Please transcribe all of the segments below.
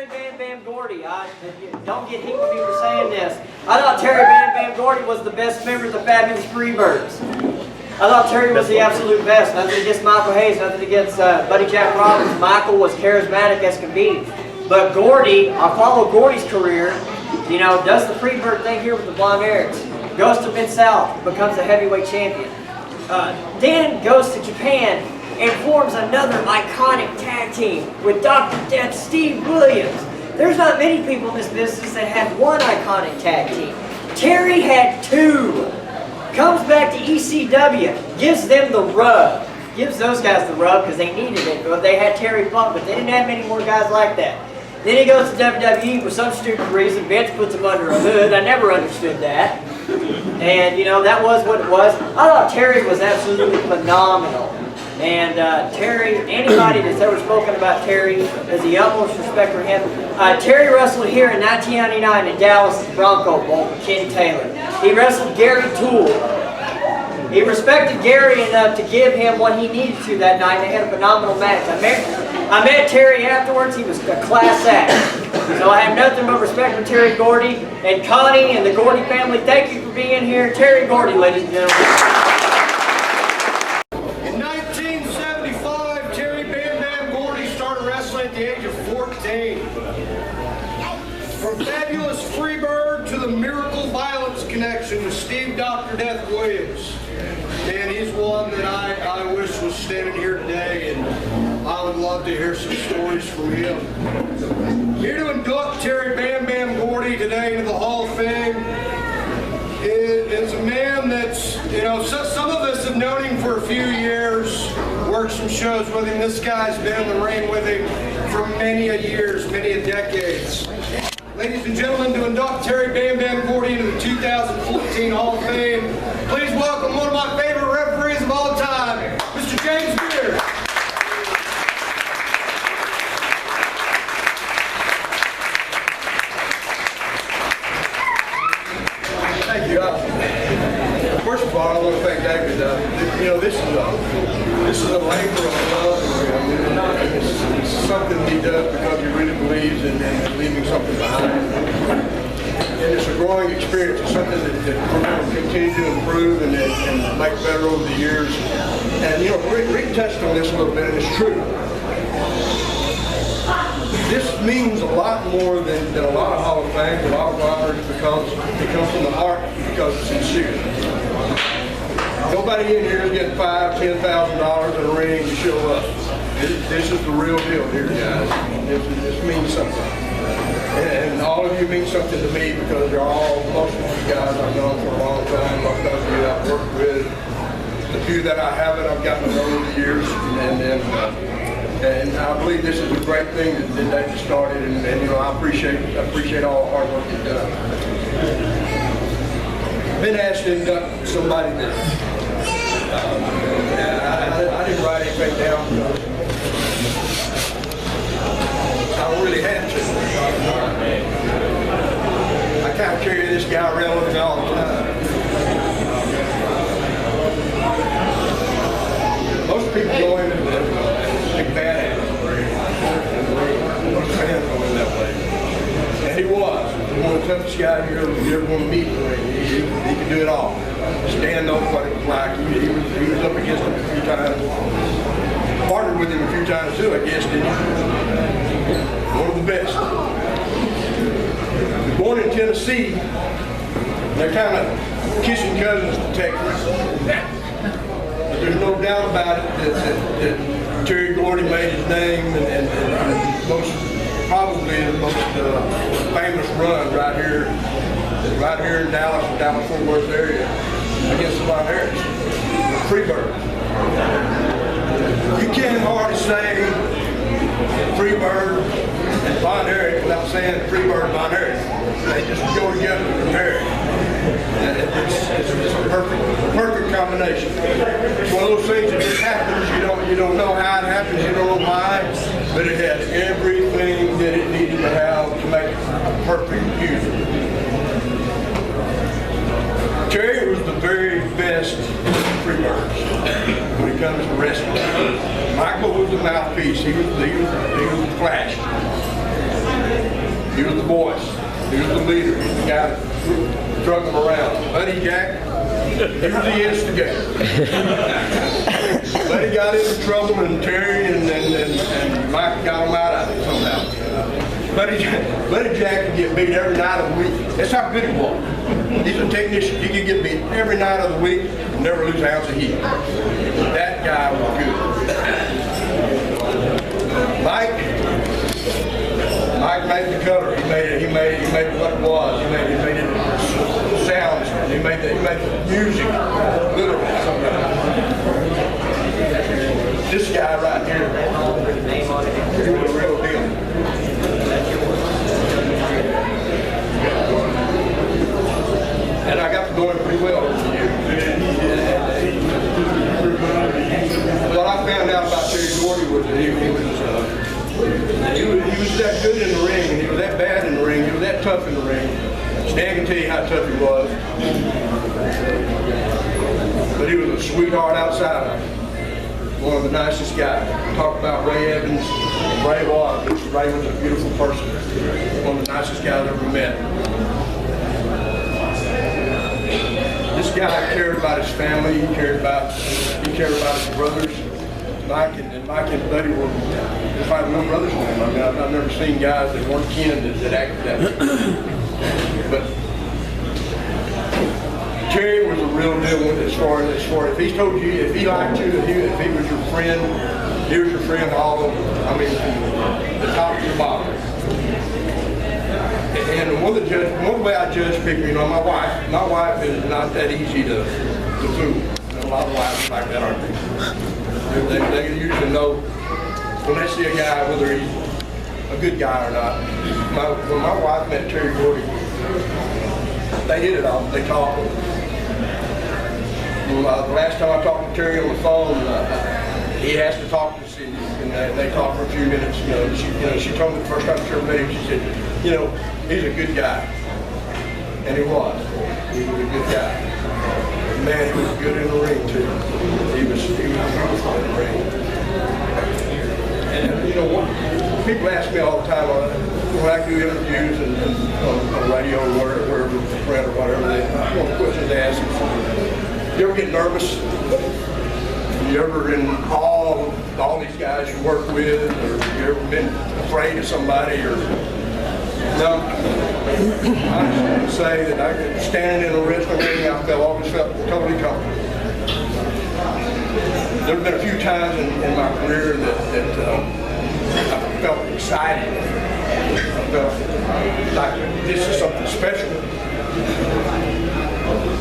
Terry Bam Bam Gordy. Don't get heat with me for saying this. I thought Terry Bam Bam Gordy was the best member of the Fabulous Freebirds. I thought Terry was the absolute best. Nothing against Michael Hayes, nothing against Buddy Jack Robbins. Michael was charismatic as can be. But Gordy, I follow Gordy's career, you know, does the Freebird thing here with the Blonde Erics. Goes to Mid-South, becomes a heavyweight champion. Then goes to Japan and forms another iconic tag team with Dr. Death Steve Williams. There's not many people in this business that have one iconic tag team. Terry had two. Comes back to ECW, gives them the rub. Gives those guys the rub because they needed it. But they had Terry Funk, but they didn't have many more guys like that. Then he goes to WWE for some stupid reason. Vince puts him under a hood. I never understood that. And, you know, that was what it was. I thought Terry was absolutely phenomenal. And Terry, anybody that's ever spoken about Terry has the utmost respect for him. Terry wrestled here in 1999 in Dallas' Bronco Bowl with Kenny Taylor. He wrestled Gary Toole. He respected Gary enough to give him what he needed to that night. They had a phenomenal match. I met Terry afterwards. He was a class act. So I have nothing but respect for Terry Gordy and Connie and the Gordy family. Thank you for being here. Terry Gordy, ladies and gentlemen. At the age of 14. From Fabulous Freebird to the Miracle Violence connection with Steve Dr. Death Williams. And he's one that I wish was standing here today, and I would love to hear some stories from him. Here to induct Terry Bam Bam Gordy today into the Hall of Fame is a man that's, you know, some of us have known him for a few years, worked some shows with him. This guy's been in the ring with him for many a years, many a decades. Ladies and gentlemen, to induct Terry Bam Bam Gordy into the 2014 Hall of Fame, please welcome one of my favorite referees of all time, Mr. James Beard. Thank you. First of all, I want to thank David. You know, this is a labor of love. It's something he does because he really believes in leaving something behind. And it's a growing experience. It's something that we're going to continue to improve and make better over the years. And, you know, Rick touched on this a little bit, and it's true. This means a lot more than a lot of Hall of Fame, a lot of honors, because it comes from the heart, because it's sincere. Nobody in here is getting $5,000, $10,000 in a ring to show up. This is the real deal here, guys. This means something. And all of you mean something to me because you're all, most of you guys I've known for a long time, most of you I've worked with. The few that I haven't, I've gotten to know over the years. And I believe this is a great thing that they started, and you know, I appreciate all the hard work you've done. I've been asked to induct somebody that I didn't write anything down because I don't really have to. I kind of carry this guy around with me all the time. Most people go into big badass. Most fans go in that way. And he was. One of the toughest guys you ever want to meet. He could do it all. Stan knows what it was like. He was up against him a few times. Partnered with him a few times too, I guess, didn't he? One of the best. He was born in Tennessee. They're kind of kissing cousins to Texas. There's no doubt about it that Terry Gordy made his name and probably the most famous run right here in Dallas-Fort Worth area against the Blonde Erics, Freebird. You can't hardly say Freebird and Blonde Eric without saying Freebird and Blonde Eric. They just go together and compare. It's a perfect combination. It's one of those things that just happens. You don't know how it happens. You don't know why, but it has everything that it needed to have to make a perfect user. Terry was the very best Freebirds when it comes to wrestling. Michael was the mouthpiece. He was the flash. He was the voice. He was the leader. He was the guy that drug them around. Buddy Jack, he was the instigator. Buddy got into trouble, and Terry and Mike got him out of it somehow. Buddy Jack could get beat every night of the week. That's how good he was. He's a technician. He could get beat every night of the week and never lose an ounce of heat. That guy was good. Mike made the color. He made it what it was. He made it sounds. He made the music literally sometimes. This guy right here, he was a real deal. And I got to know him pretty well over the years. What I found out about Terry Gordy was that he was that good in the ring, and he was that bad in the ring, he was that tough in the ring. Stan can tell you how tough he was. But he was a sweetheart outside of it. One of the nicest guys. Talk about Ray Evans. Ray was a beautiful person. One of the nicest guys I've ever met. This guy cared about his family. He cared about his brothers. Mike and Buddy were probably no brothers to him. I mean, I've never seen guys that weren't kin that acted that way. But Terry was a real deal as far as if he told you, if he liked you, if he was your friend, he was your friend all over. I mean, from the top to the bottom. And one way I judge people, you know, my wife is not that easy to fool. And a lot of wives like that, aren't they? They usually know when they see a guy, whether he's a good guy or not. When my wife met Terry Gordy, they hit it off. They talked. The last time I talked to Terry on the phone, he asked to talk to Cindy, and they talked for a few minutes. She told me the first time she ever met him, she said, he's a good guy, and he was. He was a good guy. Man, he was good in the ring too. He was beautiful in the ring. And people ask me all the time when I do interviews and on radio or wherever, print or whatever, one of the questions they ask is, you ever get nervous? You ever in all these guys you work with, or you ever been afraid of somebody? Or no, I just want to say that I standing in a wrestling ring, I always felt totally comfortable. There have been a few times in my career that I felt excited. I felt like this is something special.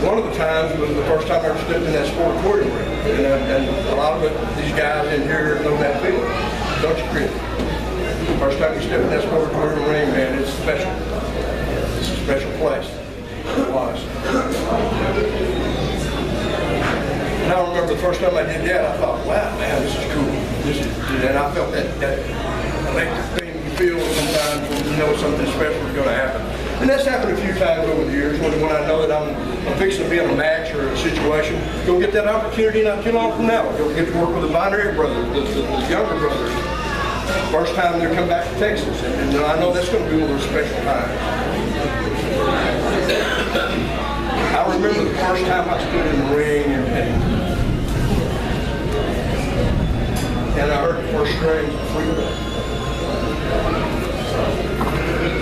One of the times was the first time I ever stepped in that sport recording ring. And a lot of these guys in here know that feeling. Don't you, Chris? First time you step in that sport recording ring, man, it's special. It's a special place. It was. And I remember the first time I did that, I thought, wow, man, this is cool. And I felt that electric thing you feel sometimes when you know something special is going to happen. And that's happened a few times over the years when I know that I'm fixing to be in a match or a situation. You'll get that opportunity not too long from now. You'll get to work with the binary brothers, the younger brothers. First time they come back to Texas. And I know that's going to be one of those special times. I remember the first time I stood in the ring and I heard the first strings of Freedom.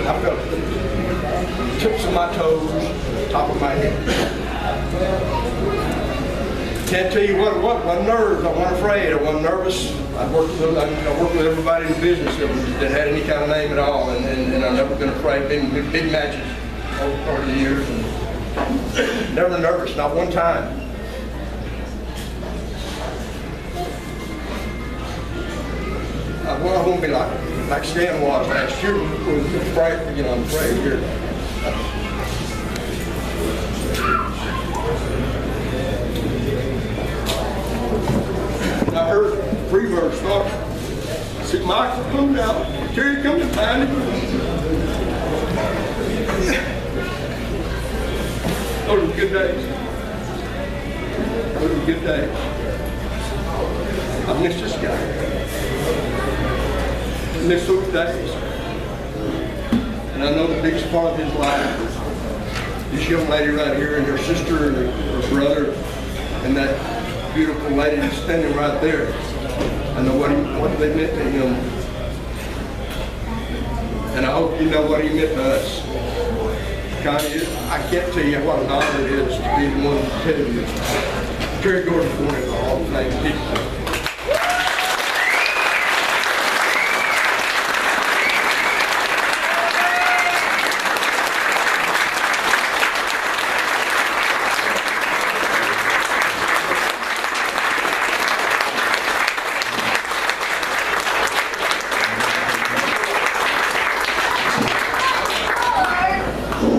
I felt the tips of my toes, top of my head. Can't tell you what it was. I wasn't nervous. I wasn't afraid. I wasn't nervous. I worked with everybody in the business that had any kind of name at all, and I've never been afraid. Been big matches over the years. And never nervous, not one time. I won't be like Stan was last year. I'm afraid here. I heard Freebird start. I said, Mike, come out. Terry, come to find him. Those were good days. Those were good days. I miss this guy. I miss those days. And I know the biggest part of his life was this young lady right here and her sister and her brother and that beautiful lady that's standing right there. I know what they meant to him. And I hope you know what he meant to us. Connie, I can't tell you what an honor it is to be the one to tell you this. Terry Gordy is one of the Hall of Fame people.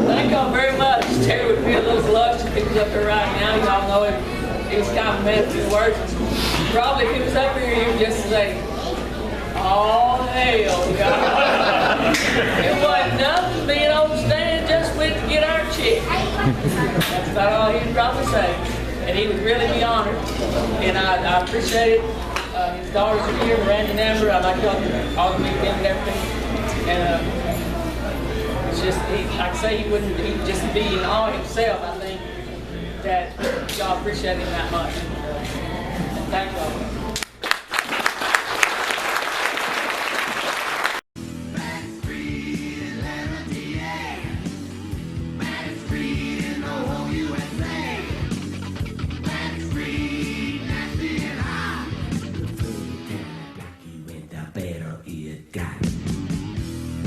Thank y'all very much. Terry would feel those loves if he was up there right now. Y'all know him. He was kind of a man of few words. Probably if he was up here, he would just say, "Oh, hell, God." It wasn't nothing being on the stand, just went to get our check. That's about all he'd probably say. And he would really be honored. And I appreciate it. His daughters are here, Miranda and Amber. I'd like y'all to all meet them and everything. And it's just, like I say, he'd just be in awe himself. I think that y'all appreciate him that much. And thank y'all.